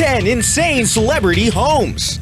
10 insane celebrity homes.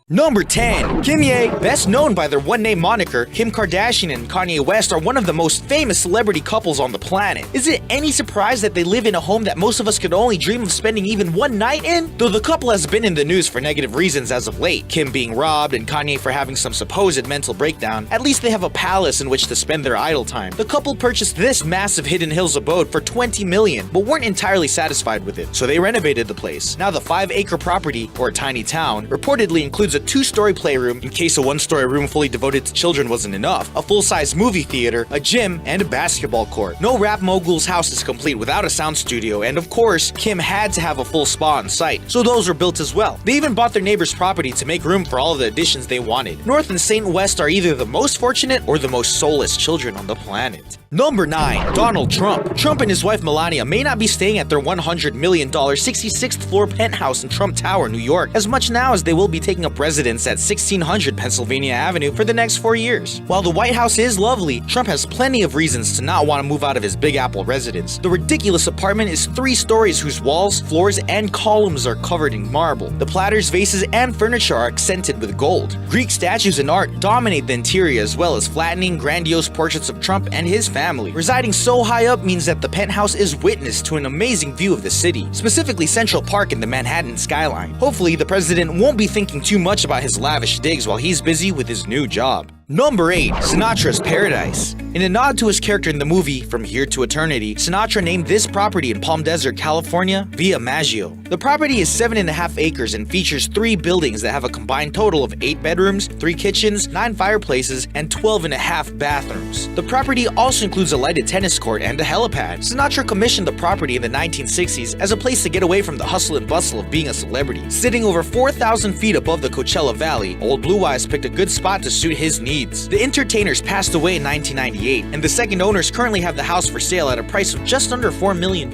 Number 10. Kim Ye. Best known by their one-name moniker, Kim Kardashian and Kanye West are one of the most famous celebrity couples on the planet. Is it any surprise that they live in a home that most of us could only dream of spending even one night in? Though the couple has been in the news for negative reasons as of late, Kim being robbed and Kanye for having some supposed mental breakdown, at least they have a palace in which to spend their idle time. The couple purchased this massive Hidden Hills abode for $20 million, but weren't entirely satisfied with it, so they renovated the place. Now the 5-acre property, or a tiny town, reportedly includes a 2-story playroom in case a 1-story room fully devoted to children wasn't enough, a full-size movie theater, a gym, and a basketball court. No rap mogul's house is complete without a sound studio, and of course, Kim had to have a full spa on site, so those were built as well. They even bought their neighbor's property to make room for all of the additions they wanted. North and St. West are either the most fortunate or the most soulless children on the planet. Number 9. Donald Trump. Trump and his wife Melania may not be staying at their $100 million 66th floor penthouse in Trump Tower, New York, as much now as they will be taking up residence at 1600 Pennsylvania Avenue for the next 4 years. While the White House is lovely, Trump has plenty of reasons to not want to move out of his Big Apple residence. The ridiculous apartment is 3 stories whose walls, floors, and columns are covered in marble. The platters, vases, and furniture are accented with gold. Greek statues and art dominate the interior, as well as flattening, grandiose portraits of Trump and his family. Residing so high up means that the penthouse is witness to an amazing view of the city, specifically Central Park and the Manhattan skyline. Hopefully, the president won't be thinking too much about his lavish digs while he's busy with his new job. Number 8. Sinatra's Paradise. In a nod to his character in the movie From Here to Eternity, Sinatra named this property in Palm Desert, California, Via Maggio. The property is 7.5 acres and features 3 buildings that have a combined total of 8 bedrooms, 3 kitchens, 9 fireplaces, and 12.5 bathrooms. The property also includes a lighted tennis court and a helipad. Sinatra commissioned the property in the 1960s as a place to get away from the hustle and bustle of being a celebrity. Sitting over 4,000 feet above the Coachella Valley, Old Blue Eyes picked a good spot to suit his needs. The entertainers passed away in 1998, and the second owners currently have the house for sale at a price of just under $4 million.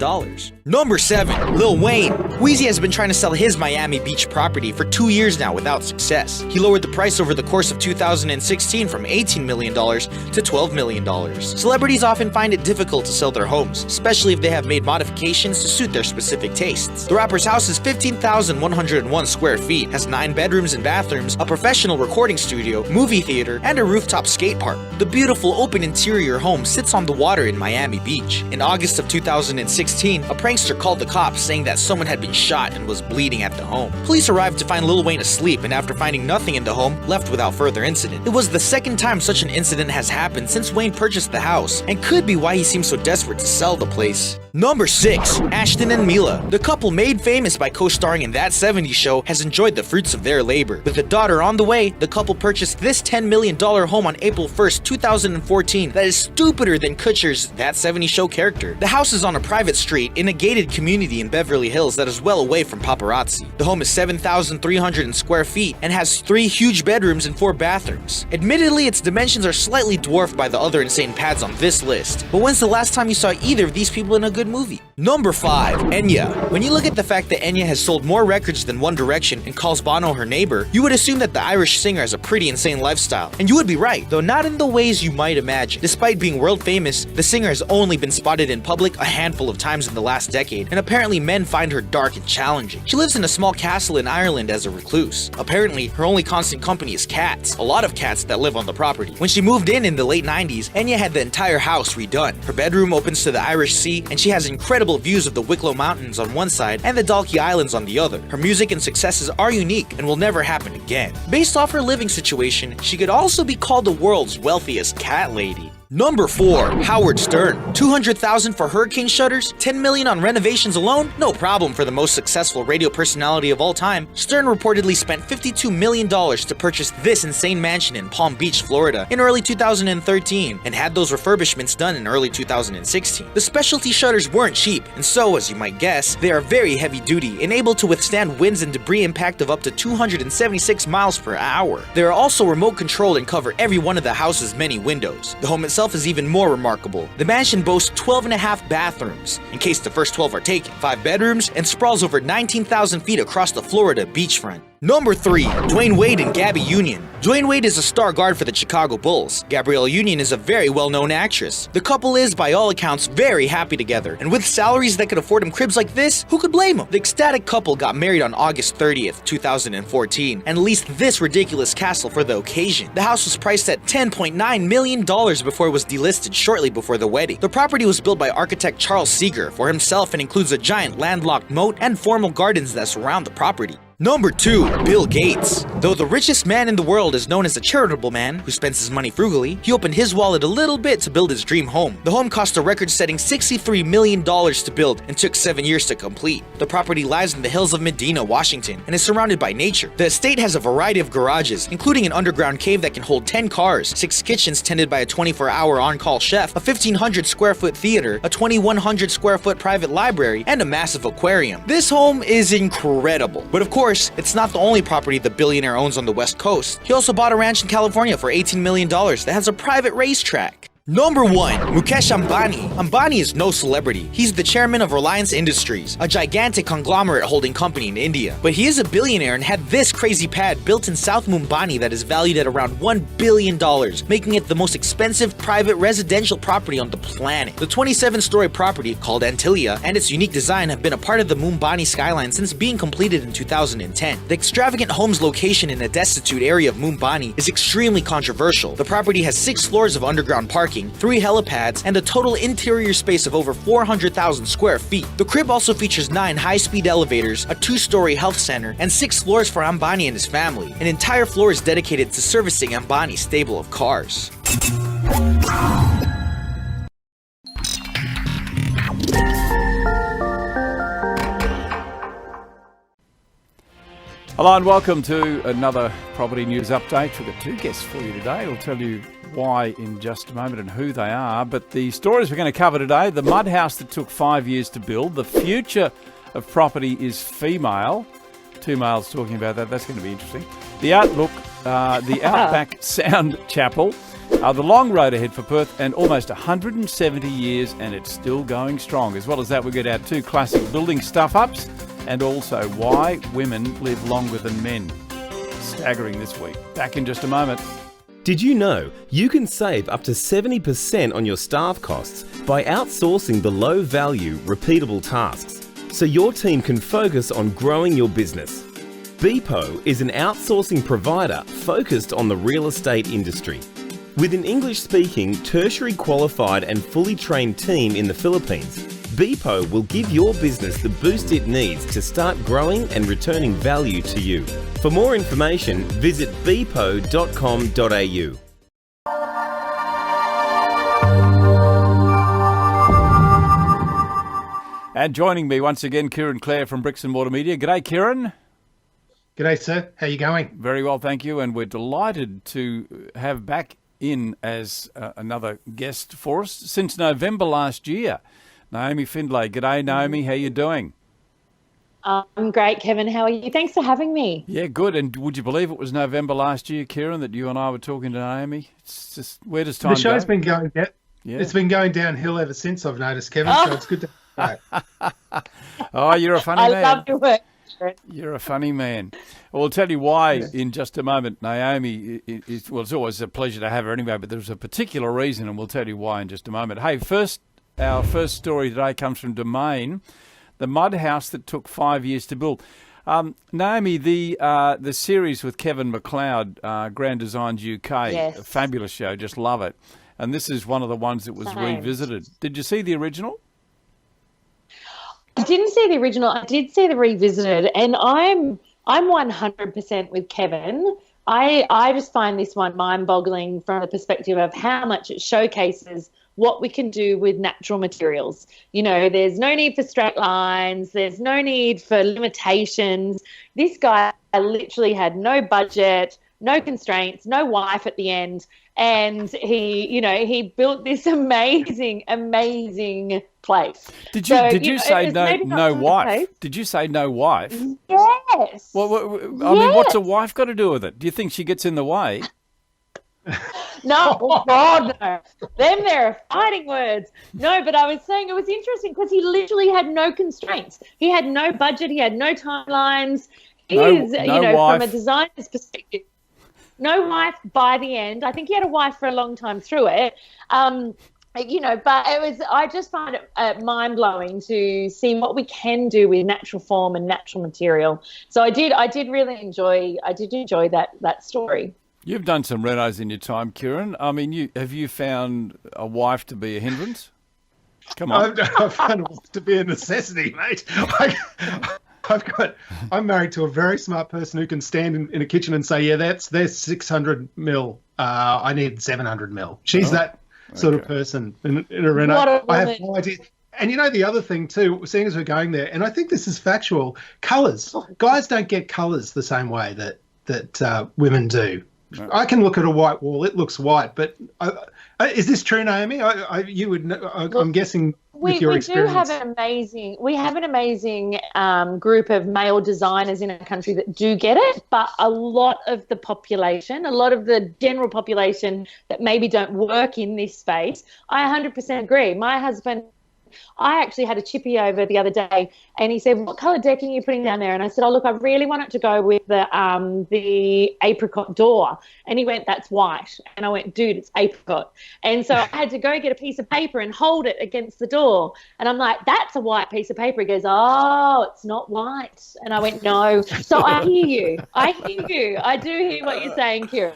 Number 7. Lil Wayne. Weezy has been trying to sell his Miami Beach property for 2 years now without success. He lowered the price over the course of 2016 from $18 million to $12 million. Celebrities often find it difficult to sell their homes, especially if they have made modifications to suit their specific tastes. The rapper's house is 15,101 square feet, has 9 bedrooms and bathrooms, a professional recording studio, movie theater, and a rooftop skate park. The beautiful open interior home sits on the water in Miami Beach. In August of 2016, a prankster called the cops saying that someone had been shot and was bleeding at the home. Police arrived to find Lil Wayne asleep, and after finding nothing in the home, left without further incident. It was the second time such an incident has happened since Wayne purchased the house, and could be why he seems so desperate to sell the place. Number 6. Ashton and Mila. The couple made famous by co-starring in That 70s Show has enjoyed the fruits of their labor. With a daughter on the way, the couple purchased this $10 million home on April 1st, 2014 that is stupider than Kutcher's That 70s Show character. The house is on a private street in a gated community in Beverly Hills that is well away from paparazzi. The home is 7,300 square feet and has 3 huge bedrooms and 4 bathrooms. Admittedly, its dimensions are slightly dwarfed by the other insane pads on this list, but when's the last time you saw either of these people in a good movie? Number 5. Enya. When you look at the fact that Enya has sold more records than One Direction and calls Bono her neighbor, you would assume that the Irish singer has a pretty insane lifestyle. And you would be right, though not in the ways you might imagine. Despite being world famous, the singer has only been spotted in public a handful of times in the last decade, and apparently men find her dark and challenging. She lives in a small castle in Ireland as a recluse. Apparently, her only constant company is cats, a lot of cats that live on the property. When she moved in the late 90s, Enya had the entire house redone. Her bedroom opens to the Irish Sea, and she has incredible views of the Wicklow Mountains on one side and the Dalkey Islands on the other. Her music and successes are unique and will never happen again. Based off her living situation, she could also be called the world's wealthiest cat lady. Number 4. Howard Stern. $200,000 for hurricane shutters? $10 million on renovations alone? No problem for the most successful radio personality of all time. Stern reportedly spent $52 million to purchase this insane mansion in Palm Beach, Florida in early 2013 and had those refurbishments done in early 2016. The specialty shutters weren't cheap, and so, as you might guess, they are very heavy duty and able to withstand winds and debris impact of up to 276 miles per hour. They are also remote controlled and cover every one of the house's many windows. The home itself is even more remarkable. The mansion boasts 12.5 bathrooms, in case the first 12 are taken, 5 bedrooms, and sprawls over 19,000 feet across the Florida beachfront. Number 3. Dwayne Wade and Gabby Union. Dwayne Wade is a star guard for the Chicago Bulls. Gabrielle Union is a very well-known actress. The couple is, by all accounts, very happy together, and with salaries that could afford them cribs like this, who could blame them? The ecstatic couple got married on August 30th, 2014, and leased this ridiculous castle for the occasion. The house was priced at $10.9 million before it was delisted shortly before the wedding. The property was built by architect Charles Seeger for himself and includes a giant landlocked moat and formal gardens that surround the property. Number 2. Bill Gates. Though the richest man in the world is known as a charitable man who spends his money frugally, he opened his wallet a little bit to build his dream home. The home cost a record-setting $63 million to build and took 7 years to complete. The property lies in the hills of Medina, Washington, and is surrounded by nature. The estate has a variety of garages, including an underground cave that can hold 10 cars, 6 kitchens tended by a 24-hour on-call chef, a 1,500 square foot theater, a 2,100 square foot private library, and a massive aquarium. This home is incredible. But of course, it's not the only property the billionaire owns on the West Coast. He also bought a ranch in California for $18 million that has a private racetrack. Number 1. Mukesh Ambani. Ambani is no celebrity. He's the chairman of Reliance Industries, a gigantic conglomerate holding company in India. But he is a billionaire and had this crazy pad built in South Mumbai that is valued at around $1 billion, making it the most expensive private residential property on the planet. The 27-story property, called Antilia, and its unique design have been a part of the Mumbai skyline since being completed in 2010. The extravagant home's location in a destitute area of Mumbai is extremely controversial. The property has 6 floors of underground parking, 3 helipads, and a total interior space of over 400,000 square feet. The crib also features 9 high-speed elevators, a 2-story health center, and 6 floors for Ambani and his family. An entire floor is dedicated to servicing Ambani's stable of cars. Hello and welcome to another property news update. We've got 2 guests for you today. I'll tell you why in just a moment and who they are. But the stories we're going to cover today: the mudhouse that took 5 years to build, the future of property is female. 2 males talking about that. That's going to be interesting. The outlook, the Outback Sound Chapel, the long road ahead for Perth, and almost 170 years and it's still going strong. As well as that, we get our 2 classic building stuff-ups, and also why women live longer than men. Staggering this week. Back in just a moment. Did you know you can save up to 70% on your staff costs by outsourcing the low-value, repeatable tasks, so your team can focus on growing your business? Beepo is an outsourcing provider focused on the real estate industry. With an English-speaking, tertiary qualified and fully trained team in the Philippines, Beepo will give your business the boost it needs to start growing and returning value to you. For more information, visit beepo.com.au. And joining me once again, Kieran Clair from Bricks and Mortar Media. G'day, Kieran. G'day, sir. How you going? Very well, thank you. And we're delighted to have back in as another guest for us since November last year. Naomi Findlay. G'day, Naomi. How you doing? I'm great, Kevin. How are you? Thanks for having me. Yeah, good. And would you believe it was November last year, Kieran, that you and I were talking to Naomi? It's just, where does time go? The show's been going down. Yeah. It's been going downhill ever since, I've noticed, Kevin. So it's good to Oh, you're a funny man. I love your work. You're a funny man. Well, I'll tell you why in just a moment. Naomi, it's always a pleasure to have her anyway, but there's a particular reason, and we'll tell you why in just a moment. Hey, our first story today comes from Domain, the mud house that took 5 years to build. Naomi, the series with Kevin McLeod, Grand Designs UK, yes. A fabulous show, just love it. And this is one of the ones that was revisited. Did you see the original? I didn't see the original. I did see the revisited, and I'm 100% with Kevin. I just find this one mind-boggling from the perspective of how much it showcases what we can do with natural materials. You know, there's no need for straight lines. There's no need for limitations. This guy literally had no budget, no constraints, no wife at the end. And he built this amazing, amazing place. Did you say no wife? Did you say no wife? Yes. Well, I mean, what's a wife got to do with it? Do you think she gets in the way? No, oh God, no. Them there are fighting words. No, but I was saying it was interesting because he literally had no constraints. He had no budget. He had no timelines. is, no wife. from a designer's perspective. No wife by the end. I think he had a wife for a long time through it. But I just find it mind-blowing to see what we can do with natural form and natural material. So I did really enjoy that story. You've done some renos in your time, Kieran. I mean, have you found a wife to be a hindrance? Come on. I've found it to be a necessity, mate. I'm married to a very smart person who can stand in a kitchen and say, yeah, there's 600 mil. I need 700 mil. She's that sort of person in a reno. What a woman. I have no idea. And the other thing too, seeing as we're going there, and I think this is factual, colours. Guys don't get colours the same way that women do. No. I can look at a white wall; it looks white. But is this true, Naomi? You would know, I'm guessing with your experience. We have an amazing group of male designers in our country that do get it, but a lot of the general population that maybe don't work in this space, I 100% agree. My husband, I actually had a chippy over the other day, and he said, "What colour decking are you putting down there?" And I said, "Oh, look, I really want it to go with the apricot door." And he went, "That's white." And I went, "Dude, it's apricot." And so I had to go get a piece of paper and hold it against the door. And I'm like, "That's a white piece of paper." He goes, "Oh, it's not white." And I went, "No." So I hear you. I do hear what you're saying, Kieran.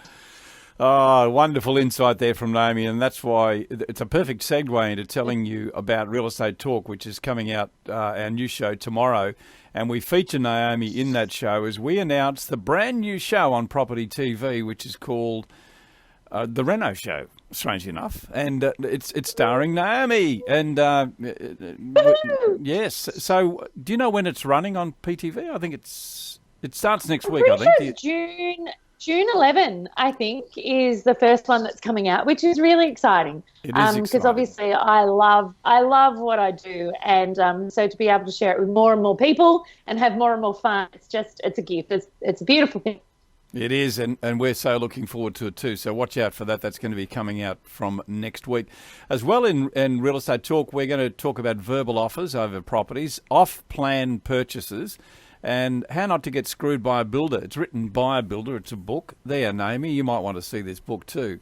Oh, wonderful insight there from Naomi, and that's why it's a perfect segue into telling you about Real Estate Talk, which is coming out, our new show tomorrow, and we feature Naomi in that show as we announce the brand new show on Property TV, which is called The Reno Show, strangely enough, and it's starring Naomi, and yes. So, do you know when it's running on PTV? I think it starts next week. I think June 11, I think, is the first one that's coming out, which is really exciting. It is exciting. Because obviously I love what I do, and so to be able to share it with more and more people and have more and more fun, it's a gift. It's a beautiful thing. It is, and we're so looking forward to it too. So watch out for that. That's going to be coming out from next week. As well, in Real Estate Talk, we're going to talk about verbal offers over properties, off-plan purchases, and how not to get screwed by a builder. It's written by a builder. It's a book. There, Naomi, you might want to see this book too.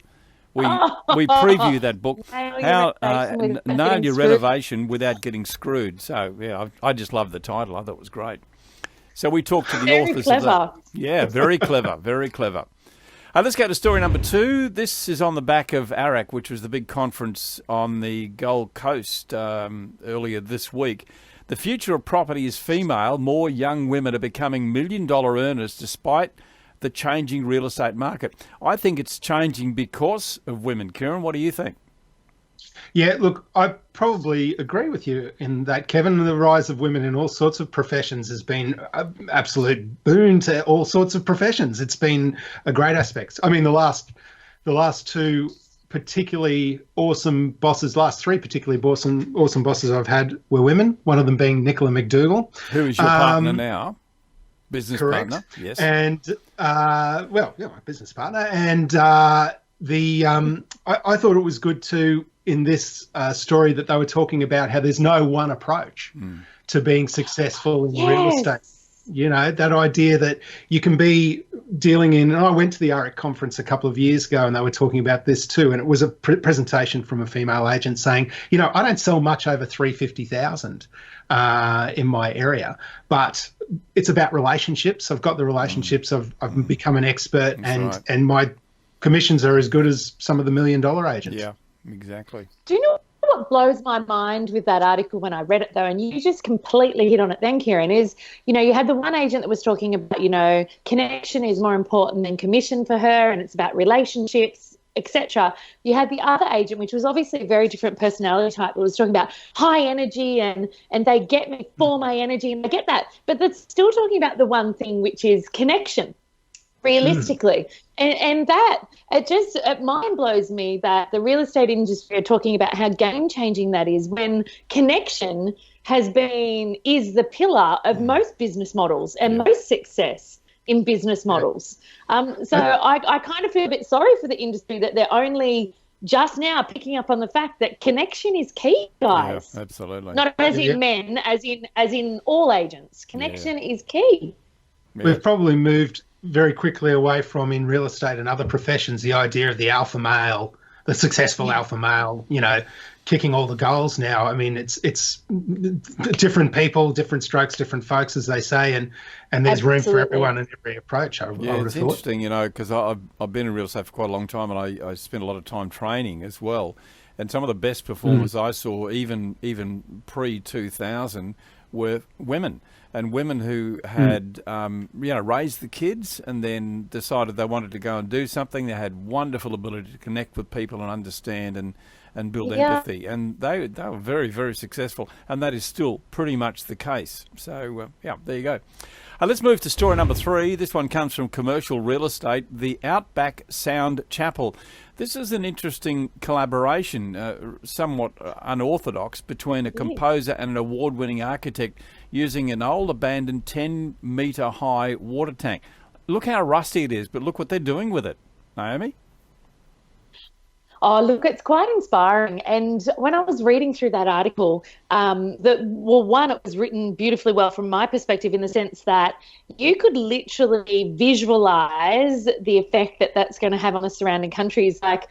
We preview that book. How nail your renovation without getting screwed. So, yeah, I just love the title. I thought it was great. So we talked to the authors of that. Yeah, very clever, very clever. Let's go to story number 2. This is on the back of ARAC, which was the big conference on the Gold Coast earlier this week. The future of property is female. More young women are becoming million-dollar earners despite the changing real estate market. I think it's changing because of women. Kieran, what do you think? Yeah, look, I probably agree with you in that, Kevin. The rise of women in all sorts of professions has been an absolute boon to all sorts of professions. It's been a great aspect. I mean, the last 2 particularly awesome bosses, last 3 particularly awesome bosses I've had were women, one of them being Nicola McDougall. Who is your partner now? Business correct. Partner, yes. And, my business partner. And I thought it was good to, in this story, that they were talking about how there's no one approach to being successful in real estate. You know, that idea that you can be dealing in, and I went to the ARIC conference a couple of years ago and they were talking about this too, and it was a presentation from a female agent saying, I don't sell much over 350,000 in my area, but it's about relationships. I've got the relationships. I've become an expert, and my commissions are as good as some of the $1 million agents. Yeah, exactly. Do you know what blows my mind with that article when I read it, though, and you just completely hit on it then, Kieran, is, you had the one agent that was talking about, connection is more important than commission for her, and it's about relationships, etc. You had the other agent, which was obviously a very different personality type, that was talking about high energy and they get me for my energy, and I get that. But that's still talking about the one thing, which is connection, realistically. And that, it mind blows me that the real estate industry are talking about how game-changing that is, when connection is the pillar of most business models and most success in business models. So I kind of feel a bit sorry for the industry that they're only just now picking up on the fact that connection is key, guys. Yeah, absolutely. Not as in men, as in all agents. Connection is key. we've probably moved very quickly away from, in real estate and other professions, the idea of the alpha male, the successful alpha male, kicking all the goals now. I mean, it's different people, different strokes, different folks, as they say, and there's room for everyone and every approach. I would have it's thought. interesting, because I've been in real estate for quite a long time, and I spent a lot of time training as well. And some of the best performers I saw, even pre-2000, were women. And women who had, raised the kids and then decided they wanted to go and do something. They had wonderful ability to connect with people and understand and build empathy. And they were very, very successful. And that is still pretty much the case. So, there you go. Let's move to story number 3. This one comes from Commercial Real Estate, the Outback Sound Chapel. This is an interesting collaboration, somewhat unorthodox, between a composer and an award-winning architect using an old abandoned 10-metre high water tank. Look how rusty it is, but look what they're doing with it. Naomi? Oh, look, it's quite inspiring. And when I was reading through that article, it was written beautifully well from my perspective, in the sense that you could literally visualize the effect that that's going to have on the surrounding countries. Like,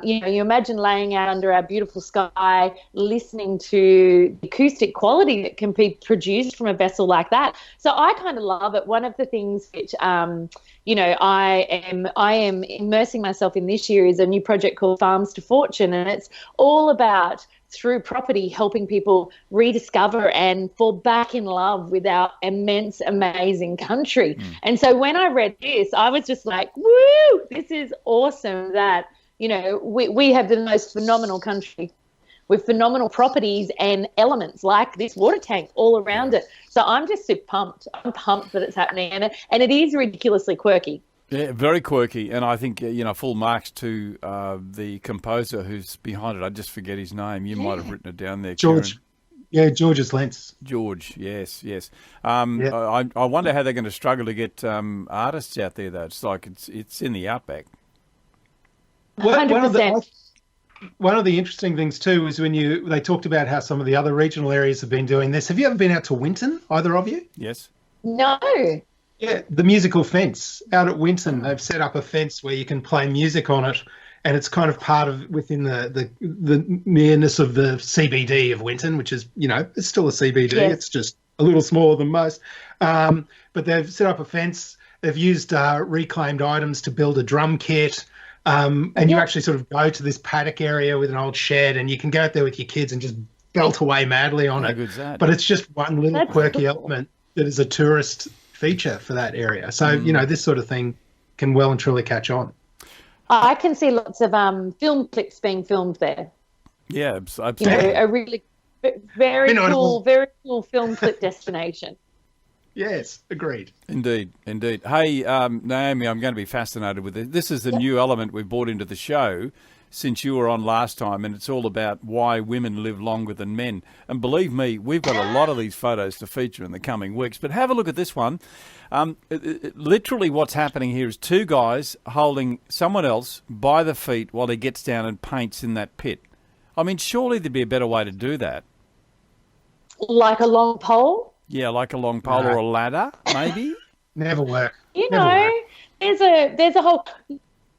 you imagine laying out under our beautiful sky, listening to the acoustic quality that can be produced from a vessel like that. So I kind of love it. One of the things which, I am immersing myself in this year is a new project called Farms to Fortune, and it's all about, through property, helping people rediscover and fall back in love with our immense, amazing country. And so when I read this, I was just like, woo, this is awesome that, we have the most phenomenal country with phenomenal properties and elements like this water tank all around it. So I'm just super pumped. I'm pumped that it's happening, and it is ridiculously quirky. Yeah, very quirky, and I think, full marks to the composer who's behind it. I just forget his name. You might have written it down there, George. Kieran. Yeah, George's Lentz. George, yes. I wonder how they're going to struggle to get artists out there, though. It's like it's in the outback. 100%. One of the interesting things too is when they talked about how some of the other regional areas have been doing this. Have you ever been out to Winton, either of you? Yes. No. Yeah, the musical fence out at Winton. They've set up a fence where you can play music on it, and it's kind of part of within the nearness of the CBD of Winton, which is, it's still a CBD. Yes. It's just a little smaller than most. But they've set up a fence. They've used reclaimed items to build a drum kit. And you actually sort of go to this paddock area with an old shed, and you can go out there with your kids and just belt away madly on How it. good's that? But it's just one little quirky element that is a tourist feature for that area. So, this sort of thing can well and truly catch on. I can see lots of film clips being filmed there. Yeah, absolutely. A really very cool film clip destination. Yes, agreed. Indeed. Hey, Naomi, I'm going to be fascinated with this. This is a new element we've brought into the show since you were on last time, and it's all about why women live longer than men. And believe me, we've got a lot of these photos to feature in the coming weeks. But have a look at this one. Literally what's happening here is 2 guys holding someone else by the feet while he gets down and paints in that pit. I mean, surely there'd be a better way to do that. Like a long pole? Yeah, like a long pole or a ladder, maybe. Never work. There's a whole.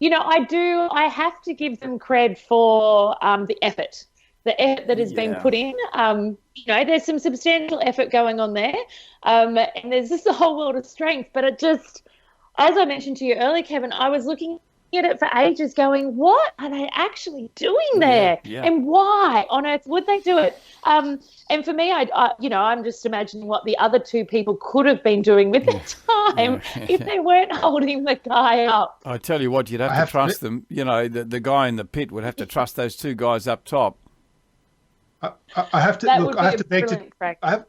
I have to give them cred for the effort that has been put in. There's some substantial effort going on there, and there's just a whole world of strength. But it just, as I mentioned to you earlier, Kevin, I was looking at it for ages going, what are they actually doing there? And why on earth would they do it? And for me, I'm just imagining what the other 2 people could have been doing with their time if they weren't holding the guy up. I tell you what, you'd have to trust them. The guy in the pit would have to trust those 2 guys up top. I have to look. I have to beg to.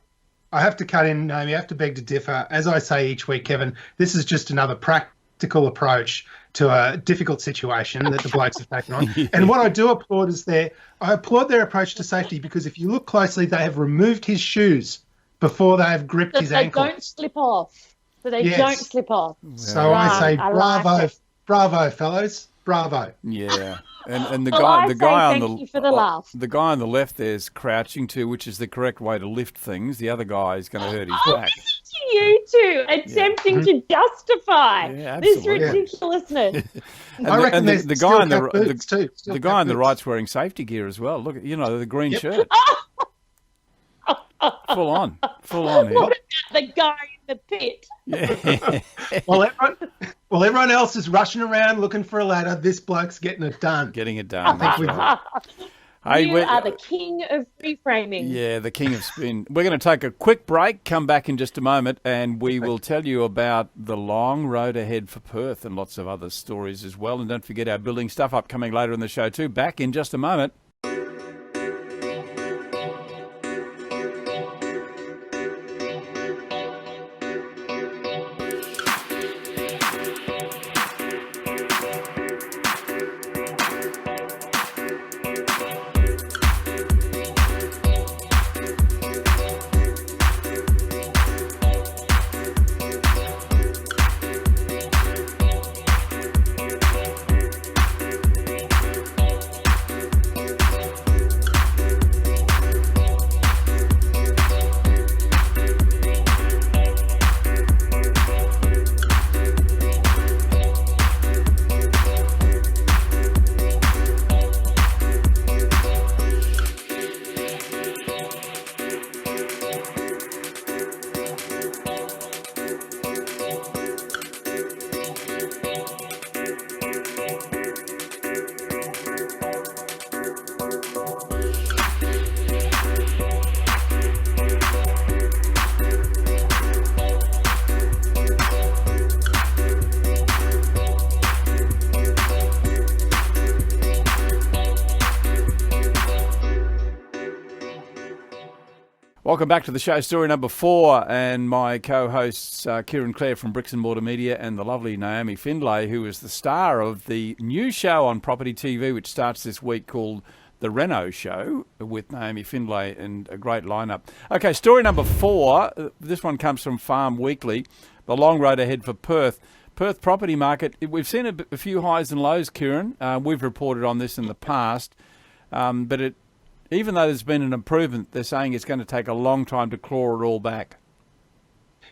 I have to cut in, Naomi. I have to beg to differ. As I say each week, Kevin, this is just another practical approach to a difficult situation that the blokes have taken on. And what I do applaud is I applaud their approach to safety, because if you look closely, they have removed his shoes before they have gripped his ankle. They don't slip off. Don't slip off. So I say bravo, fellows, bravo. Yeah. And the Well, guy, I the say guy on thank you for the laugh. the guy on the left there's crouching too, which is the correct way to lift things. The other guy is going to hurt his back. you two attempting to justify this absolutely. ridiculousness. And I reckon the guy on boots too. the guy on the right's wearing safety gear as well. Look, the green shirt. Full on here. What about the guy in the pit? Yeah. Well, everyone else is rushing around looking for a ladder. This bloke's getting it done. Getting it done. That's right. You are the king of reframing. Yeah, the king of spin. We're going to take a quick break, come back in just a moment, and we will tell you about the long road ahead for Perth and lots of other stories as well. And don't forget our building stuff upcoming later in the show too. Back in just a moment. Welcome back to the show, story number 4, and my co-hosts Kieran, Clair from Bricks and Mortar Media, and the lovely Naomi Findlay, who is the star of the new show on Property TV, which starts this week, called The Reno Show, with Naomi Findlay, and a great lineup. Okay, story number 4. This one comes from Farm Weekly. The long road ahead for Perth. Perth property market. We've seen a few highs and lows, Kieran. We've reported on this in the past, but even though there's been an improvement, they're saying it's going to take a long time to claw it all back.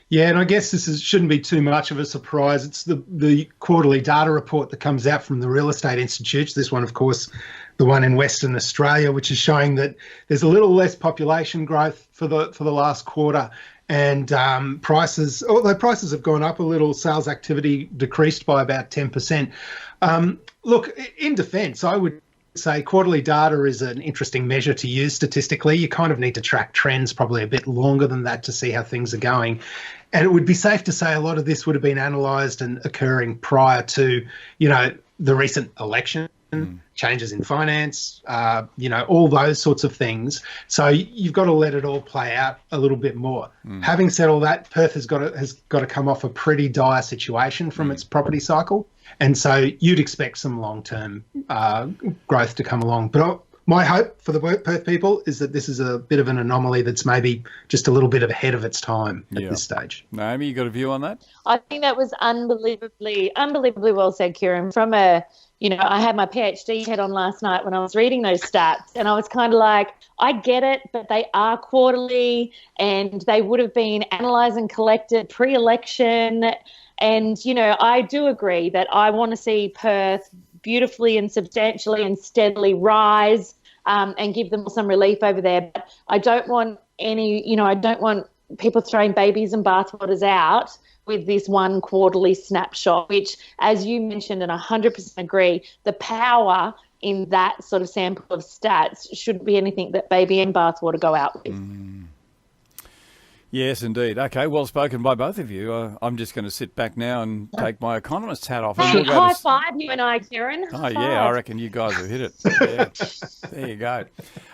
Yeah, and I guess shouldn't be too much of a surprise. It's the quarterly data report that comes out from the real estate institutes. This one, of course, the one in Western Australia, which is showing that there's a little less population growth for the last quarter, and prices, although prices have gone up a little, sales activity decreased by about 10%. Look, in defence, I would say quarterly data is an interesting measure to use statistically. You kind of need to track trends probably a bit longer than that to see how things are going. And it would be safe to say a lot of this would have been analysed and occurring prior to, the recent election, changes in finance, all those sorts of things. So you've got to let it all play out a little bit more. Having said all that, Perth has got to come off a pretty dire situation from its property cycle. And so you'd expect some long-term growth to come along. But my hope for the Perth people is that this is a bit of an anomaly that's maybe just a little bit ahead of its time at this stage. Naomi, you got a view on that? I think that was unbelievably well said, Kieran. I had my PhD head on last night when I was reading those stats, and I was kind of like, I get it, but they are quarterly, and they would have been analysed and collected pre-election. And, I do agree that I want to see Perth beautifully and substantially and steadily rise and give them some relief over there. But I don't want I don't want people throwing babies and bathwaters out with this one quarterly snapshot, which, as you mentioned, and I 100% agree, the power in that sort of sample of stats shouldn't be anything that baby and bathwater go out with. Yes, indeed. Okay, well spoken by both of you. I'm just going to sit back now and take my economist's hat off. Hey, high five, you and I, Kieran. Oh, yeah, I reckon you guys have hit it. Yeah. There you go.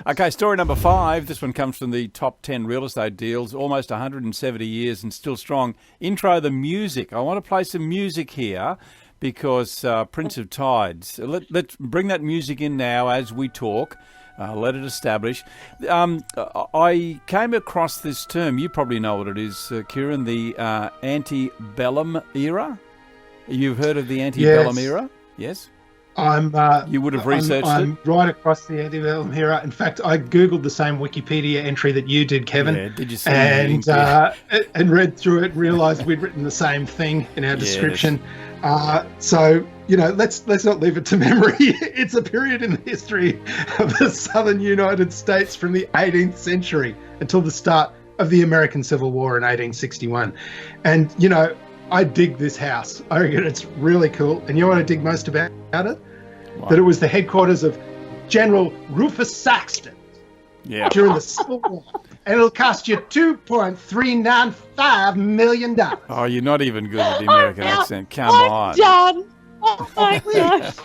Okay, story number 5. This one comes from the top 10 real estate deals, almost 170 years and still strong. Intro the music. I want to play some music here because Prince of Tides. Let's bring that music in now as we talk. Let it establish. I came across this term. You probably know what it is, Kieran, the antebellum era. You've heard of the antebellum era? Yes? You would have researched I'm right across the antebellum era. In fact, I googled the same Wikipedia entry that you did, Kevin. Yeah, did you see and read through it, and realised we'd written the same thing in our description. So let's not leave it to memory. It's a period in the history of the southern United States from the 18th century until the start of the American Civil War in 1861. And I dig this house. I reckon it's really cool. And you know what I dig most about it? Wow. That it was the headquarters of General Rufus Saxton during the Civil War. And it'll cost you $2.395 million. Oh, you're not even good at the American accent. Come on. Done. Oh my gosh.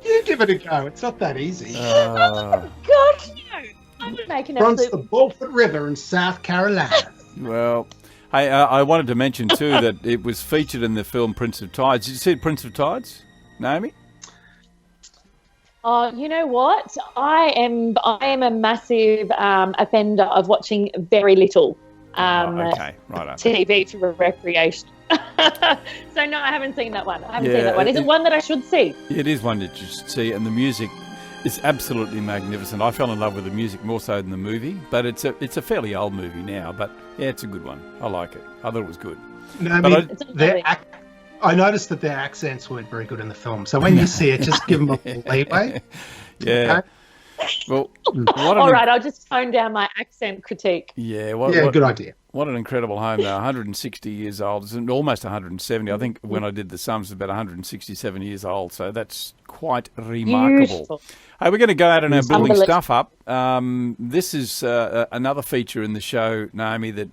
You give it a go. It's not that easy. Oh gosh, no. I'm making Runs the Beaufort River in South Carolina. Well, hey, I wanted to mention too that it was featured in the film Prince of Tides. Did you see Prince of Tides, Naomi? Oh, you know what? I am a massive offender of watching very little TV for recreation. So no, I haven't seen that one. Is it one that I should see? It is one that you should see, and the music is absolutely magnificent. I fell in love with the music more so than the movie, but it's a fairly old movie now. But yeah, it's a good one. I like it. I thought it was good. No, I noticed that their accents weren't very good in the film. So when you see it, just give them a little leeway. Yeah. Okay? Well, all right, I'll just tone down my accent critique. Yeah. Good idea. What an incredible home, though. 160 years old. It's almost 170. I think when I did the sums, it's about 167 years old. So that's quite remarkable. Beautiful. Hey, we're going to go out and our building stuff up. This is another feature in the show, Naomi, that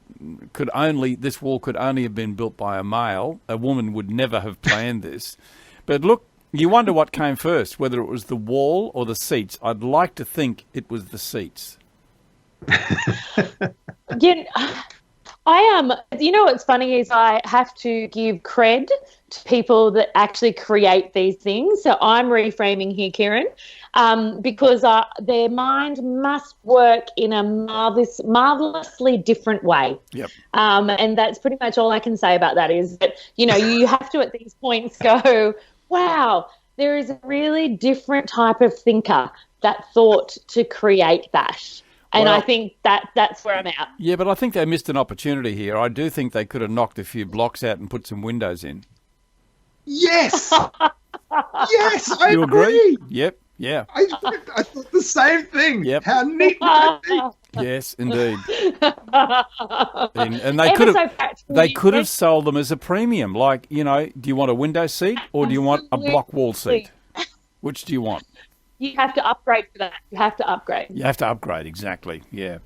this wall could only have been built by a male. A woman would never have planned this. But look, you wonder what came first, whether it was the wall or the seats. I'd like to think it was the seats. You know what's funny is I have to give cred to people that actually create these things. So I'm reframing here, Kieran, because their mind must work in a marvelously different way. Yep. And that's pretty much all I can say about that is that, you have to at these points go, wow, there is a really different type of thinker that thought to create that. And I think that's where I'm at. Yeah, but I think they missed an opportunity here. I do think they could have knocked a few blocks out and put some windows in. Yes! Yes, I you agree? Yep, yeah. I thought the same thing. Yep. How neat would that be? Yes, indeed. and they could have sold them as a premium. Like, do you want a window seat or do you want a block wall seat? Which do you want? You have to upgrade for that. You have to upgrade. You have to upgrade, exactly, yeah.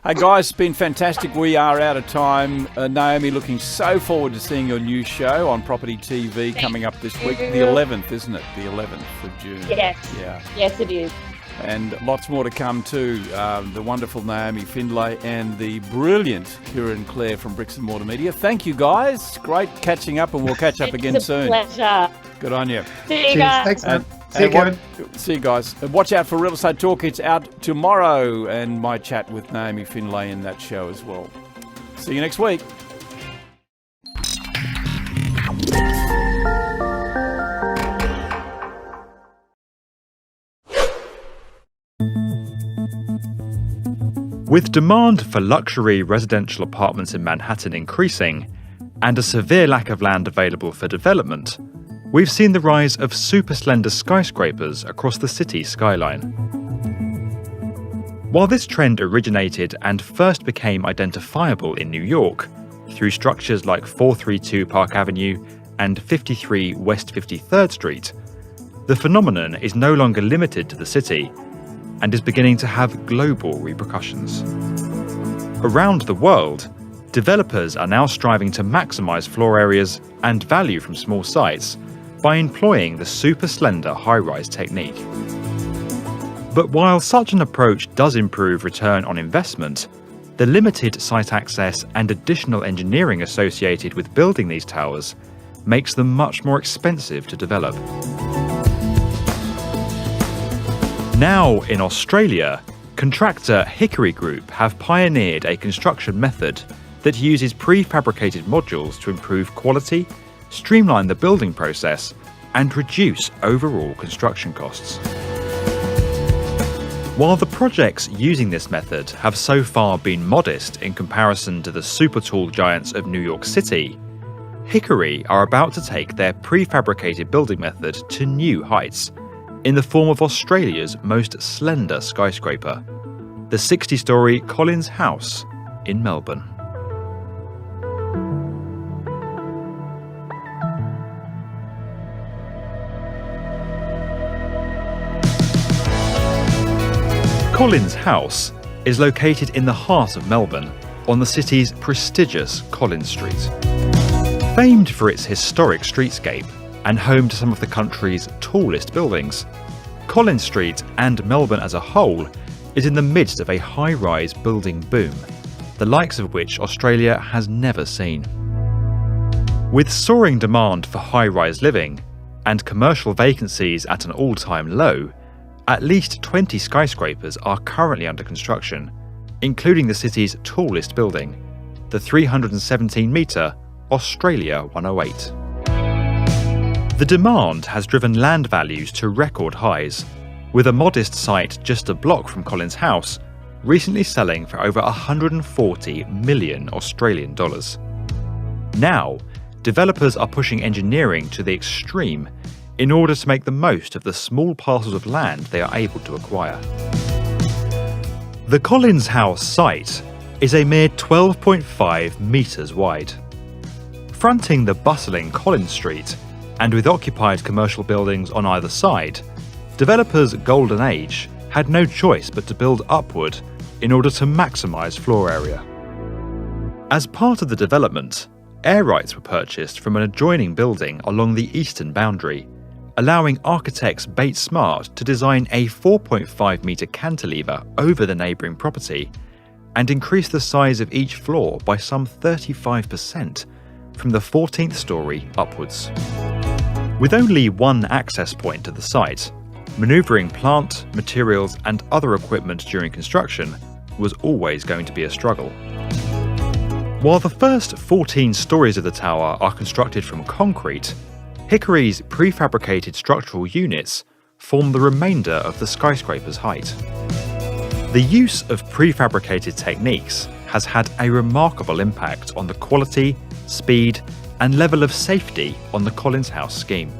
Hey, guys, it's been fantastic. We are out of time. Naomi, looking so forward to seeing your new show on Property TV coming up this week. The 11th, isn't it? The 11th of June. Yes. Yeah. Yes, it is. And lots more to come too. The wonderful Naomi Findlay and the brilliant Kieran Clair from Bricks and Mortar Media. Thank you, guys. Great catching up, and we'll catch up again soon. It's a pleasure. Good on you. See you guys. Thanks, man. See you, Kevin. See you guys. And watch out for Real Estate Talk. It's out tomorrow, and my chat with Naomi Findlay in that show as well. See you next week. With demand for luxury residential apartments in Manhattan increasing, and a severe lack of land available for development, we've seen the rise of super slender skyscrapers across the city skyline. While this trend originated and first became identifiable in New York through structures like 432 Park Avenue and 53 West 53rd Street, the phenomenon is no longer limited to the city and is beginning to have global repercussions. Around the world, developers are now striving to maximize floor areas and value from small sites by employing the super slender high-rise technique. But while such an approach does improve return on investment, the limited site access and additional engineering associated with building these towers makes them much more expensive to develop. Now in Australia, contractor Hickory Group have pioneered a construction method that uses prefabricated modules to improve quality, streamline the building process, and reduce overall construction costs. While the projects using this method have so far been modest in comparison to the super tall giants of New York City, Hickory are about to take their prefabricated building method to new heights in the form of Australia's most slender skyscraper, the 60-storey Collins House in Melbourne. Collins House is located in the heart of Melbourne on the city's prestigious Collins Street. Famed for its historic streetscape and home to some of the country's tallest buildings, Collins Street and Melbourne as a whole is in the midst of a high-rise building boom, the likes of which Australia has never seen. With soaring demand for high-rise living and commercial vacancies at an all-time low, at least 20 skyscrapers are currently under construction, including the city's tallest building, the 317-metre Australia 108. The demand has driven land values to record highs, with a modest site just a block from Collins House recently selling for over 140 million Australian dollars. Now, developers are pushing engineering to the extreme in order to make the most of the small parcels of land they are able to acquire. The Collins House site is a mere 12.5 metres wide. Fronting the bustling Collins Street, and with occupied commercial buildings on either side, developers' golden age had no choice but to build upward in order to maximise floor area. As part of the development, air rights were purchased from an adjoining building along the eastern boundary, allowing architects Bates Smart to design a 4.5 metre cantilever over the neighbouring property and increase the size of each floor by some 35% from the 14th storey upwards. With only one access point to the site, manoeuvring plant, materials and other equipment during construction was always going to be a struggle. While the first 14 storeys of the tower are constructed from concrete, Hickory's prefabricated structural units form the remainder of the skyscraper's height. The use of prefabricated techniques has had a remarkable impact on the quality, speed, and level of safety on the Collins House scheme.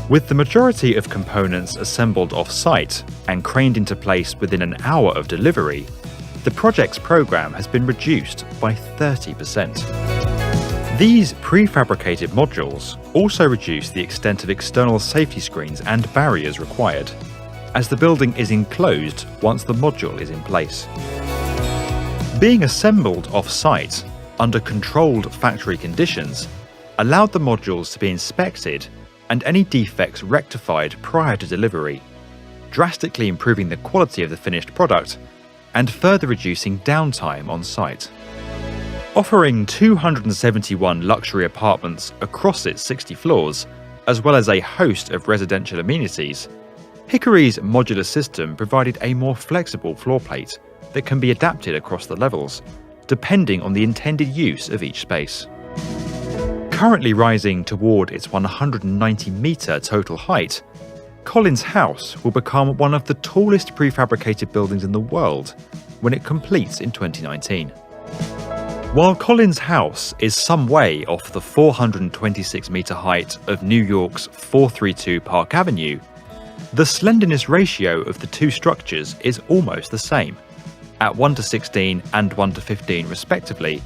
With the majority of components assembled off-site and craned into place within an hour of delivery, the project's programme has been reduced by 30%. These prefabricated modules also reduce the extent of external safety screens and barriers required, as the building is enclosed once the module is in place. Being assembled off-site under controlled factory conditions allowed the modules to be inspected and any defects rectified prior to delivery, drastically improving the quality of the finished product and further reducing downtime on site. Offering 271 luxury apartments across its 60 floors, as well as a host of residential amenities, Hickory's modular system provided a more flexible floor plate that can be adapted across the levels, depending on the intended use of each space. Currently rising toward its 190-metre total height, Collins House will become one of the tallest prefabricated buildings in the world when it completes in 2019. While Collins House is some way off the 426-metre height of New York's 432 Park Avenue, the slenderness ratio of the two structures is almost the same, at 1:16 and 1:15 respectively,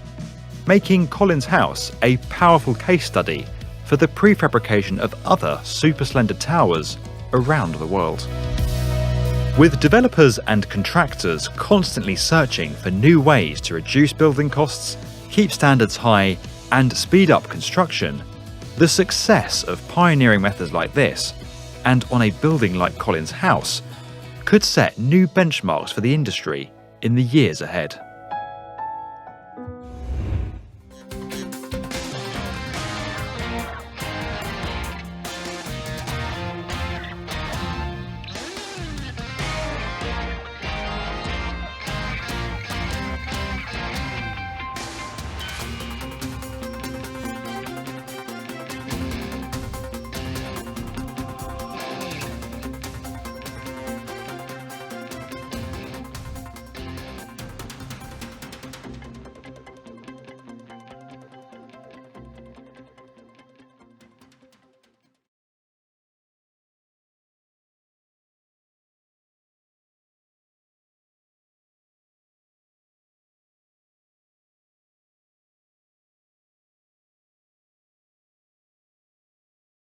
making Collins House a powerful case study for the prefabrication of other super slender towers around the world. With developers and contractors constantly searching for new ways to reduce building costs, keep standards high, and speed up construction, the success of pioneering methods like this, and on a building like Collins House, could set new benchmarks for the industry in the years ahead.